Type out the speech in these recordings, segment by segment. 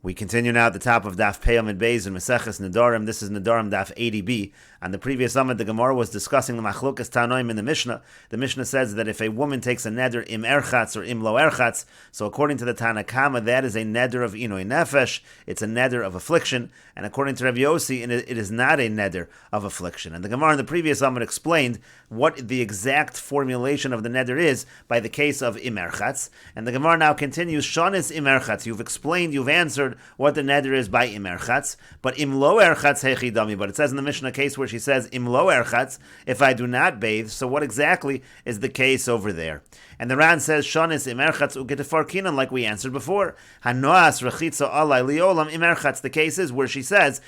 We continue now at the top of Daf 80b Daf in Meseches Nedarim. This is Nedarim Daf 80b. On the previous Amud, the Gemara was discussing the Machlokas Tanoim in the Mishnah. The Mishnah says that if a woman takes a neder im erchatz or im lo erchatz, so according to the Tana Kama, that is a neder of inoi nefesh. It's a neder of affliction, and according to Rav Yossi, it is not a neder of affliction. And the Gemara in the previous Amud explained what the exact formulation of the neder is by the case of im erchatz. And the Gemara now continues, Shonis im erchatz. You've answered what the neder is by im erchatz, but im lo erchatz hechi dami. But it says in the Mishnah case where she says im lo erchatz, if I do not bathe. So what exactly is the case over there? And the Ran says shonis im erchatz ugetefarkinan, like we answered before. Hanoas rechitza alai liolam im erchatz. The case is where she says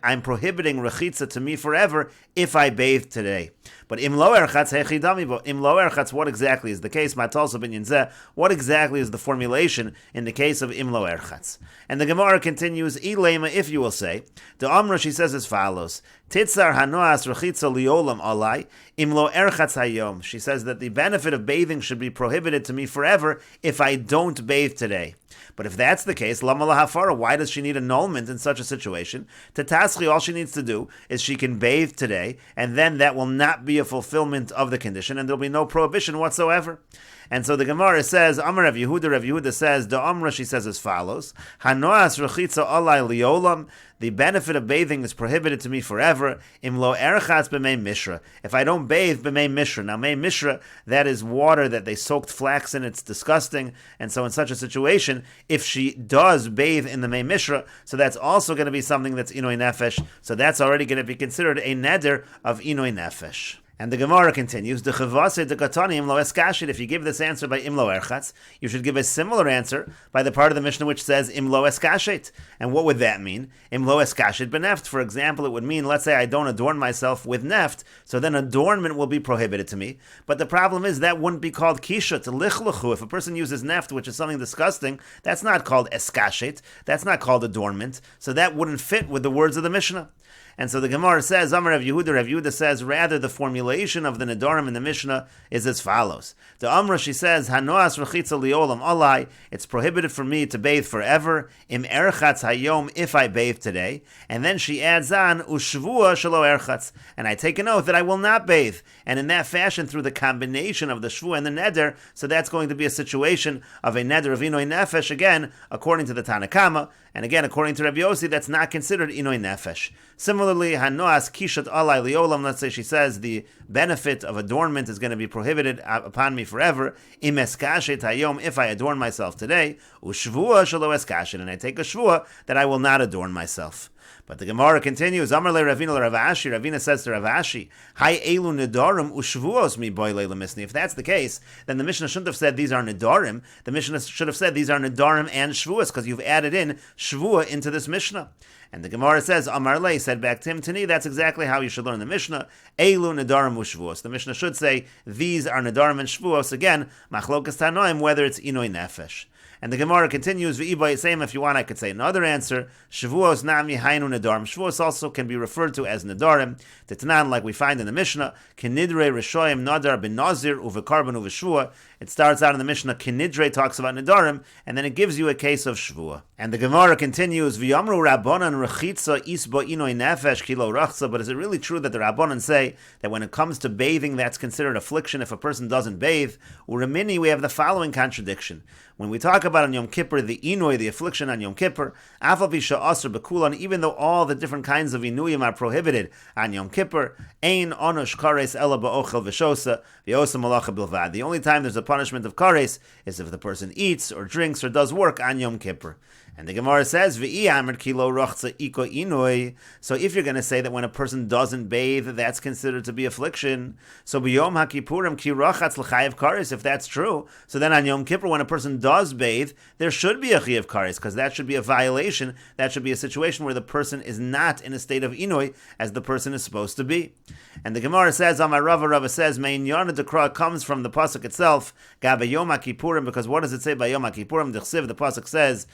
I'm prohibiting rechitza to me forever if I bathe today. But im lo erchatz hechi dami. But im lo erchatz, what exactly is the case? Matalsa bin Yinzeh. What exactly is the formulation in the case of im lo erchatz? And the Gemara continues, ilema, if you will say, the Amra, she says as follows, Titzar hanoas rechitza liolam alai im lo erchatz hayom. She says that the benefit of bathing should be prohibited to me forever if I don't bathe today. But if that's the case, lama lahafara, why does she need annulment in such a situation? Tataschi, all she needs to do is she can bathe today, and then that will not be a fulfillment of the condition, and there'll be no prohibition whatsoever. And so the Gemara says, Amar Rav Yehuda says, the Amra, she says as follows, Hanoas rechitza alai liolam, the benefit of bathing is prohibited to me forever, im lo erchatz b'mei mishra. If I don't bathe b'mei mishra. Now, mei mishra, that is water that they soaked flax in, it's disgusting, and so in such a situation, if she does bathe in the mei mishra, so that's also going to be something that's inoi nefesh, so that's already going to be considered a neder of inoi nefesh. And the Gemara continues, if you give this answer by im lo erchatz, you should give a similar answer by the part of the Mishnah which says im lo eskashet. And what would that mean? Im lo eskashet beneft. For example, it would mean, let's say I don't adorn myself with neft, so then adornment will be prohibited to me. But the problem is that wouldn't be called kisha, to lichluchu. If a person uses neft, which is something disgusting, that's not called eskashet. That's not called adornment. So that wouldn't fit with the words of the Mishnah. And so the Gemara says, Amar Rav Yehuda says, rather the formulation of the Nedarim in the Mishnah is as follows. The Amra, she says, Hanoas rechitza liolam alai, it's prohibited for me to bathe forever, im erchatz hayom, if I bathe today. And then she adds on, ushvua shelo erchatz, and I take an oath that I will not bathe. And in that fashion, through the combination of the shvu and the neder, so that's going to be a situation of a neder of inoi nefesh, again, according to the Tana Kama, and again, according to Rabbi Yossi, that's not considered inoi nefesh. Similarly, hanoas kishat alai liolam, let's say she says the benefit of adornment is going to be prohibited upon me forever, im eskashet hayom, if I adorn myself today, ushvua shelo eskashet, and I take a shvua that I will not adorn myself. But the Gemara continues, Amar le Ravina le Rav Ashi, Ravina says to Rav Ashi, Hai elu nedarim ushvuos mi boile lemisni. If that's the case, then the Mishnah shouldn't have said these are nedarim. The Mishnah should have said these are nedarim and shvuos, because you've added in shvua into this Mishnah. And the Gemara says, Amar le, said back to him, Tani, that's exactly how you should learn the Mishnah. Elu nedarim ushvuos. The Mishnah should say, these are nedarim and shvuos. Again, machlokas tanoim, whether it's inoi nefesh. And the Gemara continues, same if you want, I could say another answer. Shavuos nami hainu nedarim. Shavuos also can be referred to as nedarim. Tetanan, like we find in the Mishnah, kinidre rishoyim nadar ben nazir uvekarban uveshvua. It starts out in the Mishnah, kinidre talks about nedarim, and then it gives you a case of shvua. And the Gemara continues, v'yamru rabbanan rechitza isba inoi nefesh kilo rachza. But is it really true that the rabbanan say that when it comes to bathing, that's considered affliction if a person doesn't bathe? Uramini, we have the following contradiction. When we talk about on Yom Kippur, the inui, the affliction on Yom Kippur, afal pisha asr bekulan, even though all the different kinds of inuyim are prohibited on Yom Kippur, ein onush kares ela ba'ochel v'shosa v'yosa malacha bilvad. The only time there's a punishment of kares is if the person eats or drinks or does work on Yom Kippur. And the Gemara says, V'i amr kilo rachza iko inui. So if you're going to say that when a person doesn't bathe, that's considered to be affliction. So b'yom haKippurim ki rachatz l'chayev kares, if that's true, so then on Yom Kippur, when a person does bathe, there should be a chayev kares, because that should be a violation. That should be a situation where the person is not in a state of inui as the person is supposed to be. And the Gemara says, Amar Rava says, Mein Yana Dekra comes from the pasuk itself, Ga b'yom haKippurim, because what does it say by Yom haKippurim? The Pasuk says,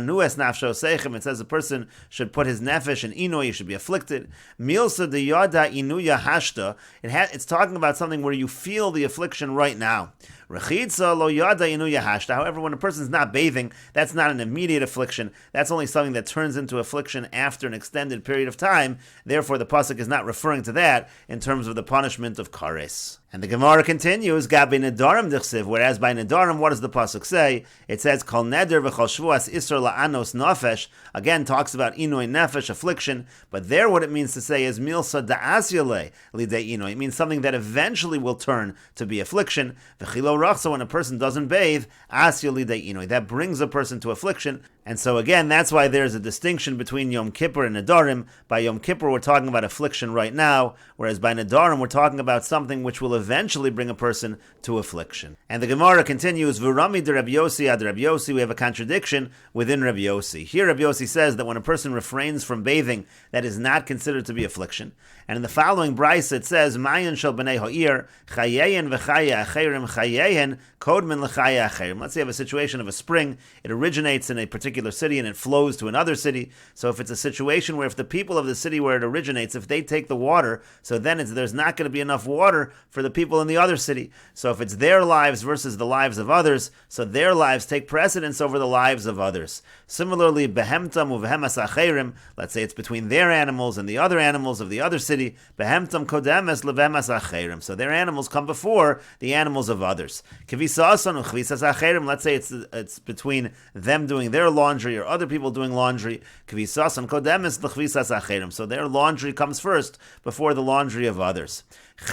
anues nafsho seichem. It says a person should put his nefesh in inui, he should be afflicted. Milsa de yada inuya hashta. It's talking about something where you feel the affliction right now. Rechitza lo yada inuya hashta. However, when a person's not bathing, that's not an immediate affliction. That's only something that turns into affliction after an extended period of time. Therefore, the pasuk is not referring to that in terms of the punishment of kares. And the Gemara continues, Gabi Nedarim Dichsiv, whereas by Nedarim, what does the pasuk say? It says, Kol neder v'chol shvuas isur la'anos nafesh, again talks about inui nefesh, affliction, but there what it means to say is milsa da'asyale lidei inui. It means something that eventually will turn to be affliction. V'chilo rachsa, when a person doesn't bathe, asya lidei inui. That brings a person to affliction. And so again, that's why there's a distinction between Yom Kippur and Nedarim. By Yom Kippur, we're talking about affliction right now, whereas by Nedarim, we're talking about something which will eventually bring a person to affliction. And the Gemara continues, V'rami de Rabbi Yossi ad Rabbi Yossi, we have a contradiction within Rabbi Yossi. Here Rabbi Yossi says that when a person refrains from bathing, that is not considered to be affliction. And in the following brisa it says, Mayan shel b'nei ha'ir, chayeyen v'chaya acherim chayeyen, kodmin l'chaya acherim. Let's say you have a situation of a spring, it originates in a particular city and it flows to another city. So if it's a situation where if the people of the city where it originates, if they take the water, so then there's not going to be enough water for the people in the other city. So if it's their lives versus the lives of others, so their lives take precedence over the lives of others. Similarly, behemtam uvehemas acherim, let's say it's between their animals and the other animals of the other city, behemtam kodemes levehemas acherim. So their animals come before the animals of others. Kivisasan uchvisas acherim, let's say it's between them doing their laundry or other people doing laundry. Kivisasan kodemes lechvisas acherim. So their laundry comes first before the laundry of others.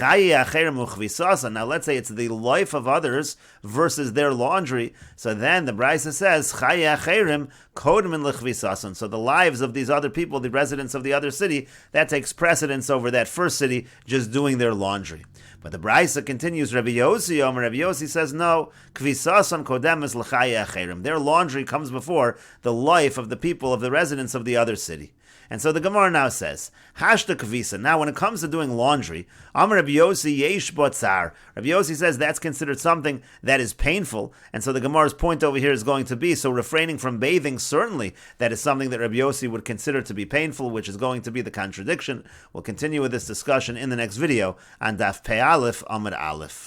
Now let's say it's the life of others versus their laundry. So then the Brisa says, so the lives of these other people, the residents of the other city, that takes precedence over that first city just doing their laundry. But the Brisa continues, Rabbi Yossi says, no, their laundry comes before the life of the people, of the residents of the other city. And so the Gemara now says, Hashta Kvisa. Now, when it comes to doing laundry, Amar Rabbi Yossi Yesh Botzar. Rabbi Yossi says that's considered something that is painful. And so the Gemara's point over here is going to be, so refraining from bathing, certainly that is something that Rabbi Yossi would consider to be painful, which is going to be the contradiction. We'll continue with this discussion in the next video on Daf Pei Aleph Amud Aleph.